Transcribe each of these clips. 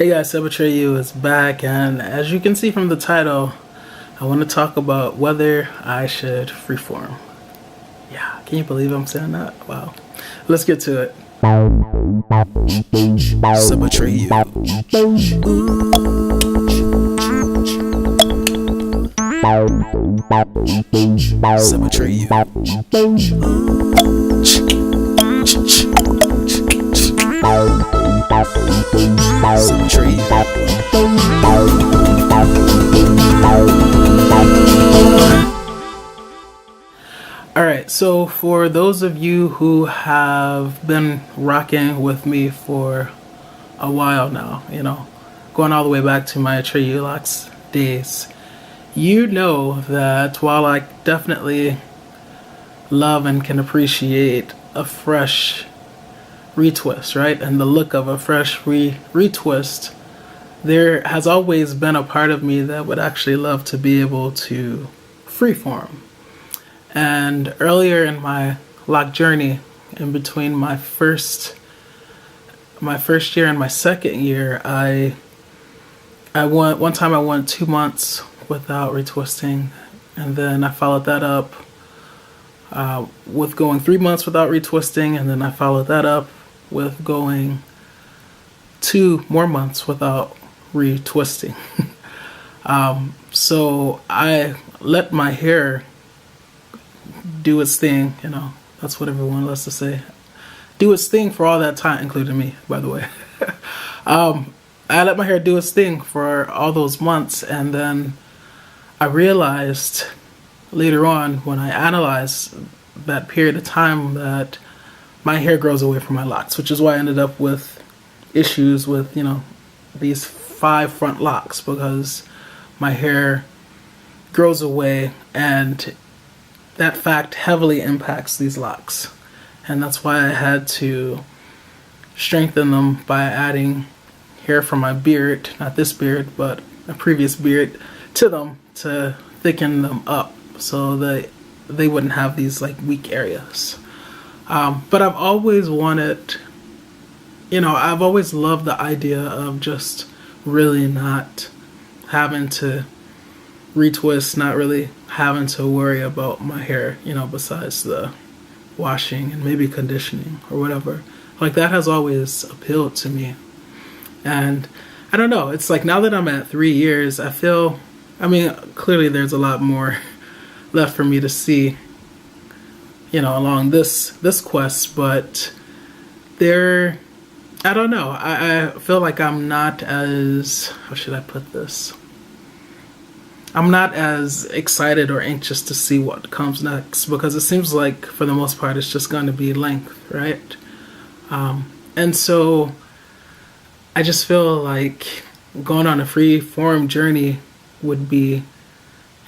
Hey guys, Sabatreyu is back, and as you can see from the title, I want to talk about whether I should freeform. Yeah, can you believe I'm saying that? Wow. Let's get to it. Sabatreyu. Alright, so for those of you who have been rocking with me for a while now, going all the way back to my Locs days, you know that while I definitely love and can appreciate a fresh retwist, right? And the look of a fresh retwist, there has always been a part of me that would actually love to be able to freeform. And earlier in my lock journey, in between my first year and my second year, I went 2 months without retwisting, and then I followed that up with going 3 months without retwisting, and then I followed that up with going 2 more months without retwisting. So I let my hair do its thing, that's what everyone loves to say. Do its thing for all that time, including me, by the way. I let my hair do its thing for all those months, and then I realized later on when I analyzed that period of time that my hair grows away from my locks, which is why I ended up with issues with, these 5 front locks, because my hair grows away, and that fact heavily impacts these locks. And that's why I had to strengthen them by adding hair from my beard, not this beard, but a previous beard, to them to thicken them up so that they wouldn't have these weak areas. But I've always wanted, I've always loved the idea of just really not having to retwist, not really having to worry about my hair, besides the washing and maybe conditioning or whatever. That has always appealed to me. And I don't know, it's now that I'm at 3 years, I feel, clearly there's a lot more left for me to see, along this quest, but I don't know, I feel like I'm not as, how should I put this? I'm not as excited or anxious to see what comes next, because it seems like for the most part it's just going to be length, right? And so I just feel like going on a free-form journey would be,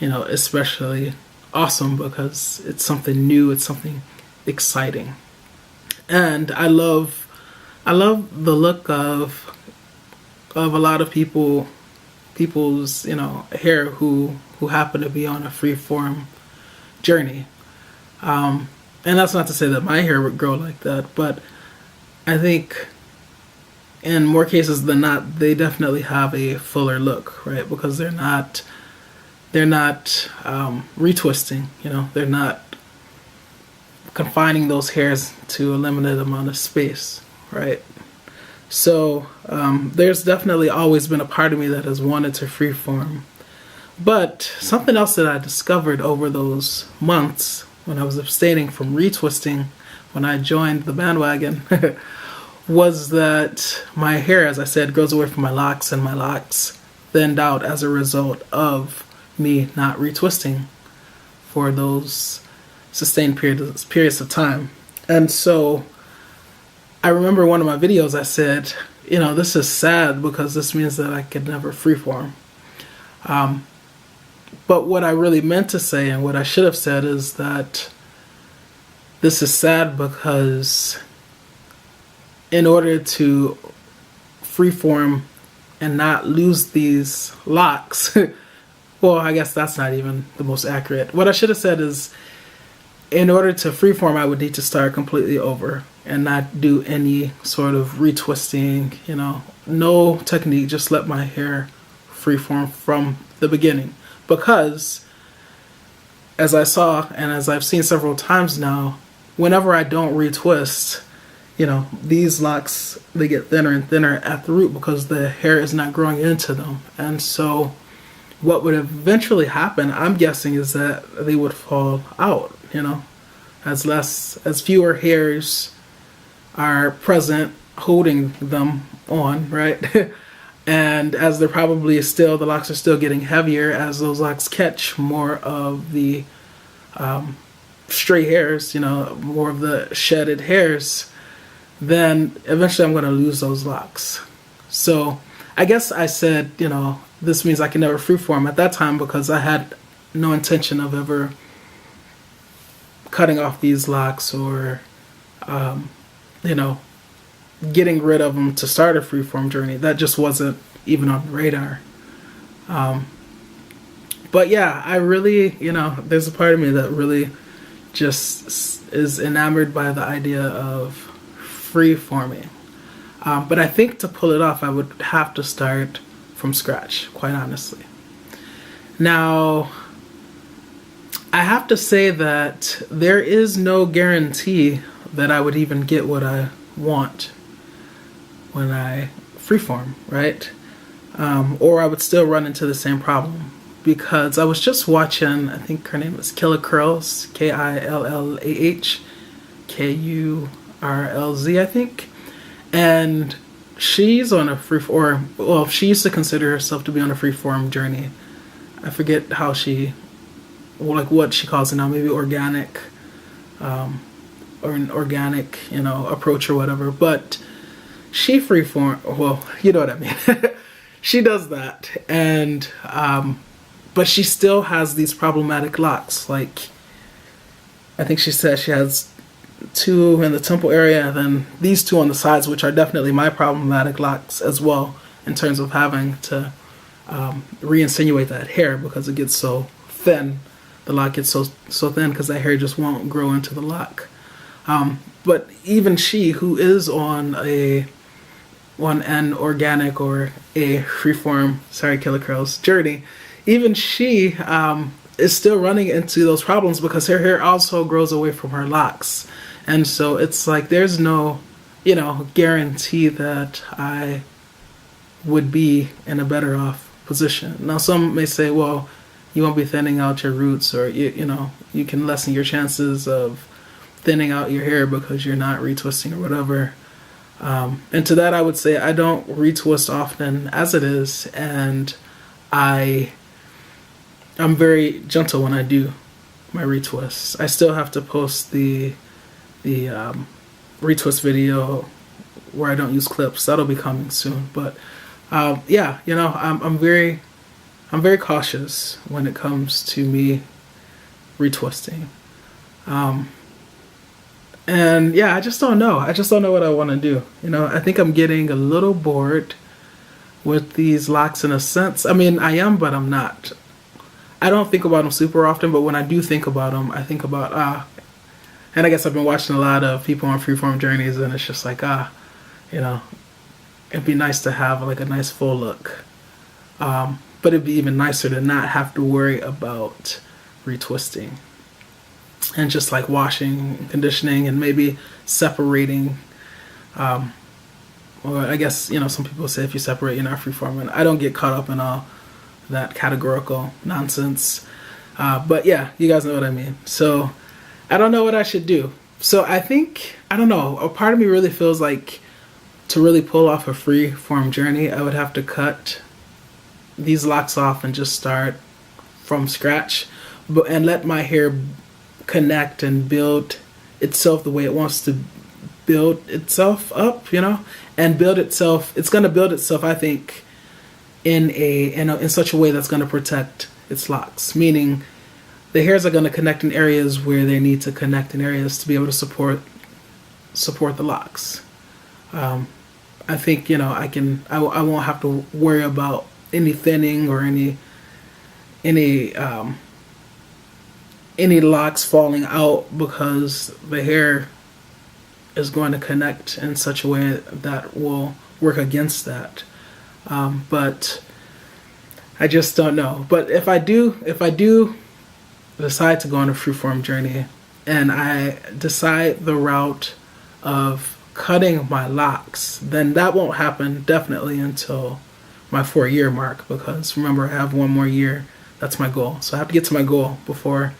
especially awesome, because it's something new, it's something exciting. And I love the look of a lot of people's hair who happen to be on a free-form journey. And that's not to say that my hair would grow like that, but I think in more cases than not, they definitely have a fuller look, right? Because they're not retwisting, they're not confining those hairs to a limited amount of space, right? So there's definitely always been a part of me that has wanted to freeform. But something else that I discovered over those months when I was abstaining from retwisting, when I joined the bandwagon, was that my hair, as I said, grows away from my locks, and my locks thinned out as a result of me not retwisting for those sustained periods of time. And so I remember one of my videos I said, this is sad because this means that I could never freeform. But what I really meant to say, and what I should have said, is that this is sad because in order to freeform and not lose these locks, well, I guess that's not even the most accurate. What I should have said is, in order to freeform, I would need to start completely over and not do any sort of retwisting, you know, no technique, just let my hair freeform from the beginning. Because, as I saw and as I've seen several times now, whenever I don't retwist, you know, these locks, they get thinner and thinner at the root because the hair is not growing into them. And so what would eventually happen, I'm guessing, is that they would fall out, you know, as fewer hairs are present holding them on, right? And as they're probably still, the locks are still getting heavier as those locks catch more of the stray hairs, you know, more of the shedded hairs, then eventually I'm going to lose those locks. So I guess I said, you know, this means I can never freeform at that time because I had no intention of ever cutting off these locks or, you know, getting rid of them to start a freeform journey. That just wasn't even on the radar. But yeah, I really, you know, there's a part of me that really just is enamored by the idea of freeforming. But I think to pull it off, I would have to start from scratch, quite honestly. Now, I have to say that there is no guarantee that I would even get what I want when I freeform, right? Or I would still run into the same problem. Because I was just watching, I think her name is Killer Curls, KillahKurlz, I think. And she's on a she used to consider herself to be on a freeform journey. I forget how what she calls it now, maybe organic, or an organic, you know, approach or whatever. But she freeform, well, you know what I mean. She does that, and but she still has these problematic locks. Like, I think she said she has 2 in the temple area, and then these 2 on the sides, which are definitely my problematic locks as well, in terms of having to re-insinuate that hair because it gets so thin. The lock gets so thin because that hair just won't grow into the lock. But even she, who is on an organic or a freeform, Killer Curls journey, even she is still running into those problems because her hair also grows away from her locks. And so it's like there's no, you know, guarantee that I would be in a better off position. Now, some may say, well, you won't be thinning out your roots, or you know, you can lessen your chances of thinning out your hair because you're not retwisting or whatever. And to that I would say I don't retwist often as it is, and I'm very gentle when I do my retwists. I still have to post the retwist video where I don't use clips. That'll be coming soon. But yeah, you know, I'm very cautious when it comes to me retwisting. And yeah, I just don't know. I just don't know what I want to do. You know, I think I'm getting a little bored with these locks in a sense. I mean, I am, but I'm not. I don't think about them super often, but when I do think about them, I think about, and I guess I've been watching a lot of people on freeform journeys, and it's just like, you know, it'd be nice to have like a nice full look. But it'd be even nicer to not have to worry about retwisting. And just like washing, conditioning, and maybe separating. Or I guess, you know, some people say if you separate, you're not freeforming. I don't get caught up in all that categorical nonsense. But yeah, you guys know what I mean. So I don't know what I should do. So I think, I don't know, a part of me really feels like to really pull off a freeform journey, I would have to cut these locks off and just start from scratch, and let my hair connect and build itself the way it wants to build itself up, you know, and build itself. It's going to build itself, I think, in such a way that's going to protect its locks. Meaning, the hairs are going to connect in areas where they need to connect in areas to be able to support the locks. I think, you know, I won't have to worry about any thinning or any any locks falling out, because the hair is going to connect in such a way that will work against that. But I just don't know. But if I do decide to go on a freeform journey, and I decide the route of cutting my locks, then that won't happen definitely until my 4-year mark, because remember, I have 1 more year. That's my goal. So I have to get to my goal before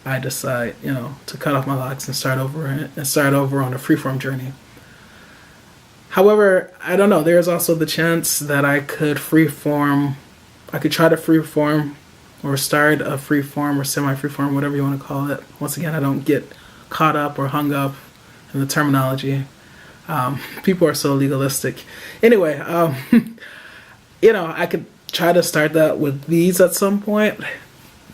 I decide, to cut off my locks and start over on a freeform journey. However, I don't know. There's also the chance that I could try to freeform or start a freeform or semi-freeform, whatever you want to call it. Once again, I don't get caught up or hung up in the terminology. People are so legalistic. Anyway, I could try to start that with these at some point,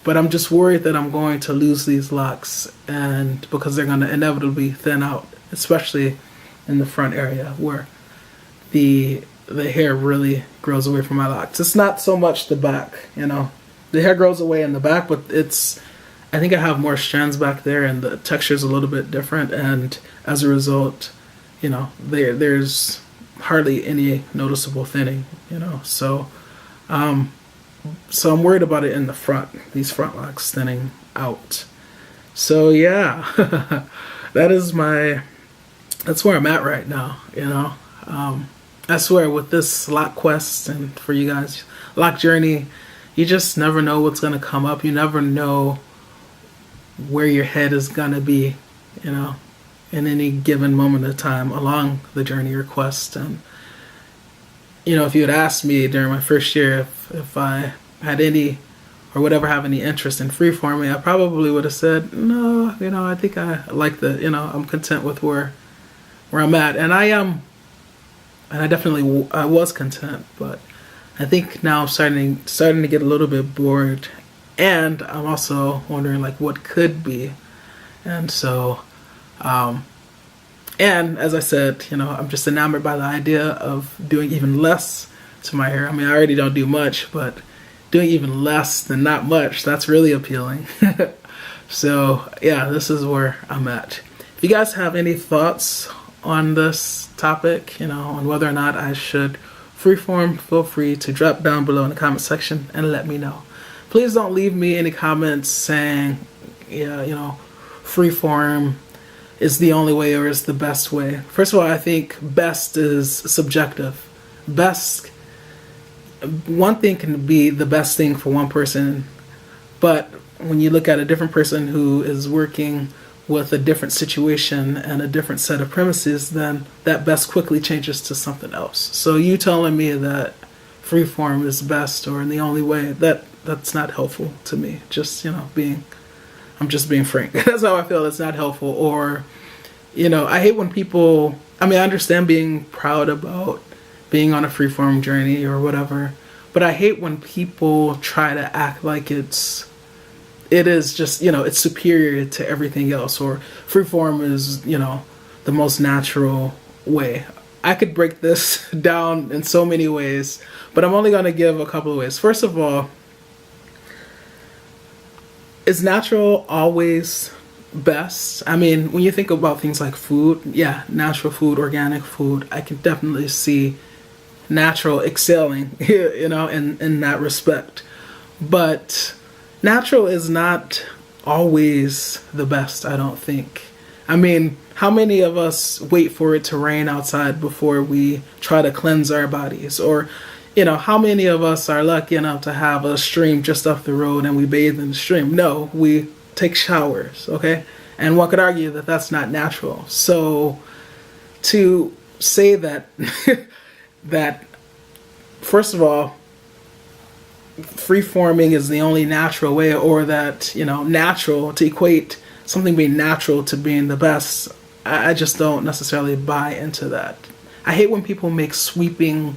but I'm just worried that I'm going to lose these locks, and because they're going to inevitably thin out, especially in the front area where the hair really grows away from my locks. It's not so much the back, The hair grows away in the back, but I think I have more strands back there, and the texture is a little bit different, and as a result, there's hardly any noticeable thinning, So I'm worried about it in the front, these front locks thinning out. So yeah, that's where I'm at right now, I swear, with this lock quest, and for you guys, lock journey, you just never know what's going to come up. You never know where your head is going to be, in any given moment of time along the journey or quest. And, if you had asked me during my first year if I had any or would ever have any interest in freeforming, I probably would have said, no, I think I like I'm content with where I'm at. And I am. And I was content, but I think now I'm starting to get a little bit bored, and I'm also wondering what could be. And so, and as I said, I'm just enamored by the idea of doing even less to my hair. I mean, I already don't do much, but doing even less than not much, that's really appealing. So yeah, this is where I'm at. If you guys have any thoughts on this topic, on whether or not I should freeform, feel free to drop down below in the comment section and let me know. Please don't leave me any comments saying, freeform is the only way or is the best way. First of all, I think best is subjective. One thing can be the best thing for one person, but when you look at a different person who is working with a different situation and a different set of premises, then that best quickly changes to something else. So you telling me that freeform is best or in the only way, that's not helpful to me. Just, I'm just being frank. That's how I feel. It's not helpful. Or, I hate when people, I understand being proud about being on a freeform journey or whatever, but I hate when people try to act like it is just, it's superior to everything else, or freeform is, the most natural way. I could break this down in so many ways, but I'm only going to give a couple of ways. First of all, is natural always best? When you think about things like food, yeah, natural food, organic food, I can definitely see natural excelling, in that respect. But natural is not always the best, I don't think. How many of us wait for it to rain outside before we try to cleanse our bodies? Or, how many of us are lucky enough to have a stream just up the road and we bathe in the stream? No, we take showers, okay? And one could argue that that's not natural. So to say that, that first of all, freeforming is the only natural way, or that, natural, to equate something being natural to being the best, I just don't necessarily buy into that. I hate when people make sweeping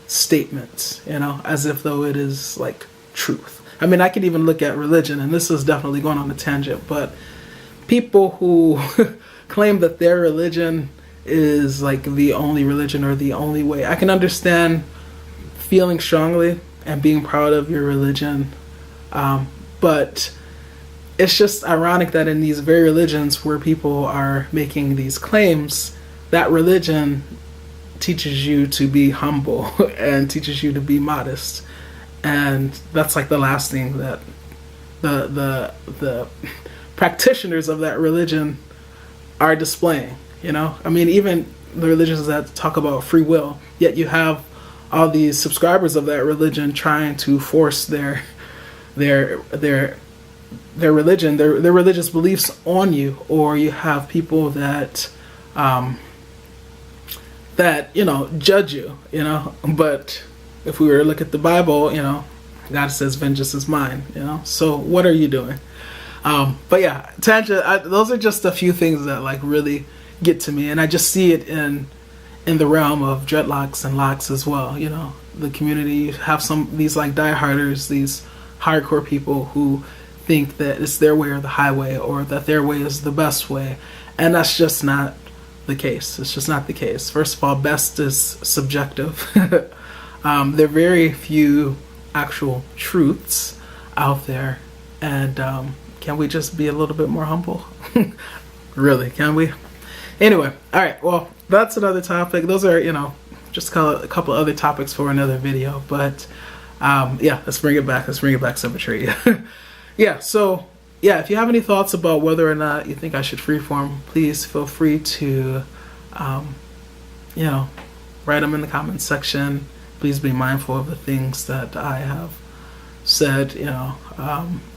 statements, as if though it is like truth. I could even look at religion, and this is definitely going on a tangent, but people who claim that their religion is like the only religion or the only way, I can understand feeling strongly and being proud of your religion, but it's just ironic that in these very religions where people are making these claims, that religion teaches you to be humble and teaches you to be modest. And that's like the last thing that the practitioners of that religion are displaying. I mean, even the religions that talk about free will, yet you have all these subscribers of that religion trying to force their religion, their religious beliefs on you. Or you have people that judge you. But if we were to look at the Bible, God says vengeance is mine. So what are you doing? But yeah, tangent. Those are just a few things that like really get to me, and I just see it in the realm of dreadlocks and locks as well. The community, you have these like dieharders, these hardcore people who think that it's their way or the highway, or that their way is the best way, and that's just not the case. It's just not the case. First of all, best is subjective. There are very few actual truths out there, and can we just be a little bit more humble? Really, can we? Anyway, all right, well, that's another topic. Those are, just a couple other topics for another video. But yeah, let's bring it back. Let's bring it back, Cemetery. Yeah, so yeah, if you have any thoughts about whether or not you think I should freeform, please feel free to, write them in the comments section. Please be mindful of the things that I have said,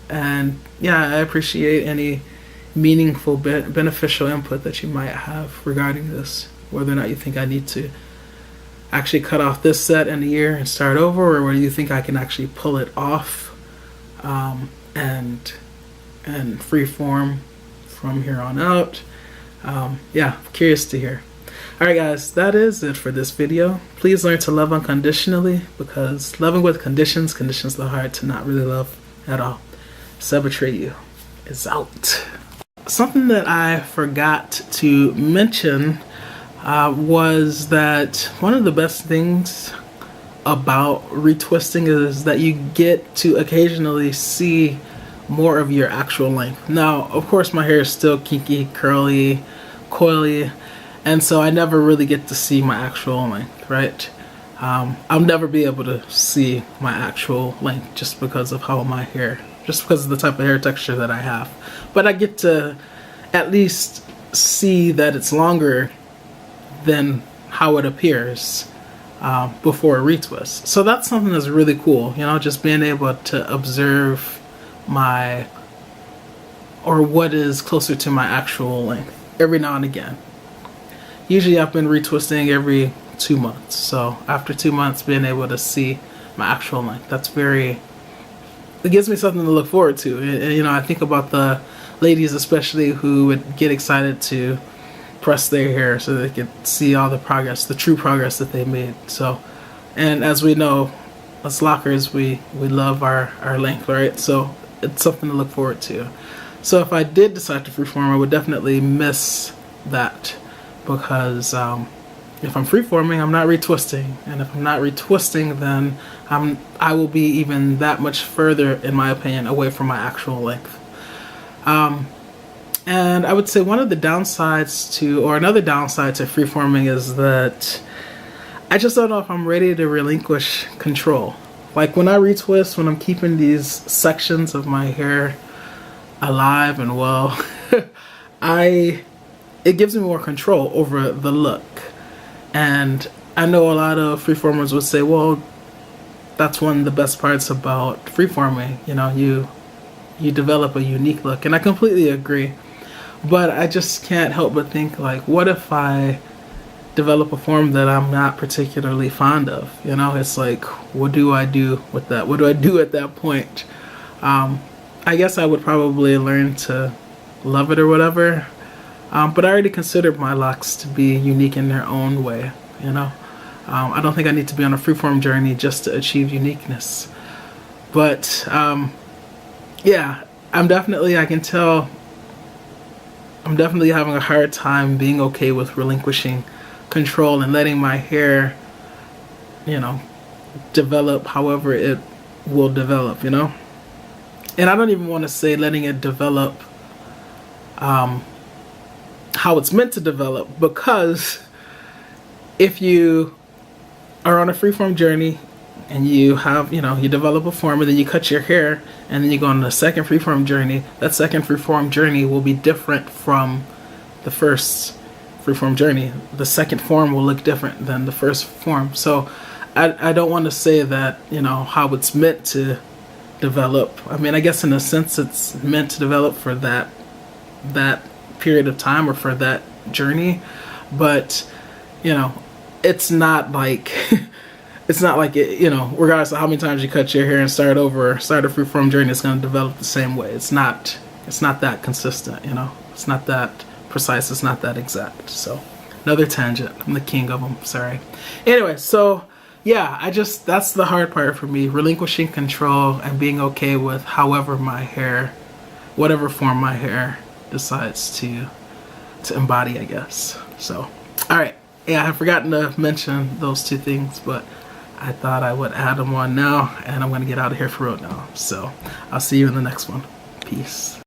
and yeah, I appreciate any meaningful, beneficial input that you might have regarding this. Whether or not you think I need to actually cut off this set in a year and start over, or whether you think I can actually pull it off and freeform from here on out. Yeah, curious to hear. Alright guys, that is it for this video. Please learn to love unconditionally, because loving with conditions conditions the heart to not really love at all. Betray you is out. Something that I forgot to mention was that one of the best things about retwisting is that you get to occasionally see more of your actual length. Now, of course, my hair is still kinky, curly, coily, and so I never really get to see my actual length, right? I'll never be able to see my actual length just because of just because of the type of hair texture that I have. But I get to at least see that it's longer than how it appears before a retwist. So that's something that's really cool, just being able to observe what is closer to my actual length every now and again. Usually I've been retwisting every 2 months, so after 2 months being able to see my actual length, it gives me something to look forward to. And I think about the ladies especially who would get excited to press their hair so they could see all the progress, the true progress that they made. So, and as we know, us lockers, we love our length, right? So it's something to look forward to. So if I did decide to freeform, I would definitely miss that, because if I'm freeforming, I'm not retwisting, and if I'm not retwisting, then I will be even that much further, in my opinion, away from my actual length. And I would say another downside to freeforming is that I just don't know if I'm ready to relinquish control. Like when I retwist, when I'm keeping these sections of my hair alive and well, it gives me more control over the look. And I know a lot of freeformers would say, well, that's one of the best parts about freeforming. You develop a unique look, and I completely agree. But I just can't help but think, like, what if I develop a form that I'm not particularly fond of? It's like, what do I do with that? What do I do at that point? I guess I would probably learn to love it or whatever. But I already considered my locks to be unique in their own way, I don't think I need to be on a freeform journey just to achieve uniqueness. But, yeah, I can tell I'm definitely having a hard time being okay with relinquishing control and letting my hair, develop however it will develop, And I don't even want to say letting it develop how it's meant to develop, because if you are on a freeform journey and you have, you develop a form and then you cut your hair and then you go on the second freeform journey, that second freeform journey will be different from the first freeform journey. The second form will look different than the first form. So I don't want to say that, how it's meant to develop. I mean, I guess in a sense it's meant to develop for that period of time or for that journey, but it's not like it's not like it, regardless of how many times you cut your hair and start a freeform journey, it's going to develop the same way. It's not that consistent, it's not that precise, it's not that exact. So another tangent, I'm the king of them, sorry. Anyway, so yeah, that's the hard part for me, relinquishing control and being okay with whatever form my hair decides to embody, I guess. So, all right. Yeah, I have forgotten to mention those two things, but I thought I would add them on now, and I'm going to get out of here for real now. So, I'll see you in the next one. Peace.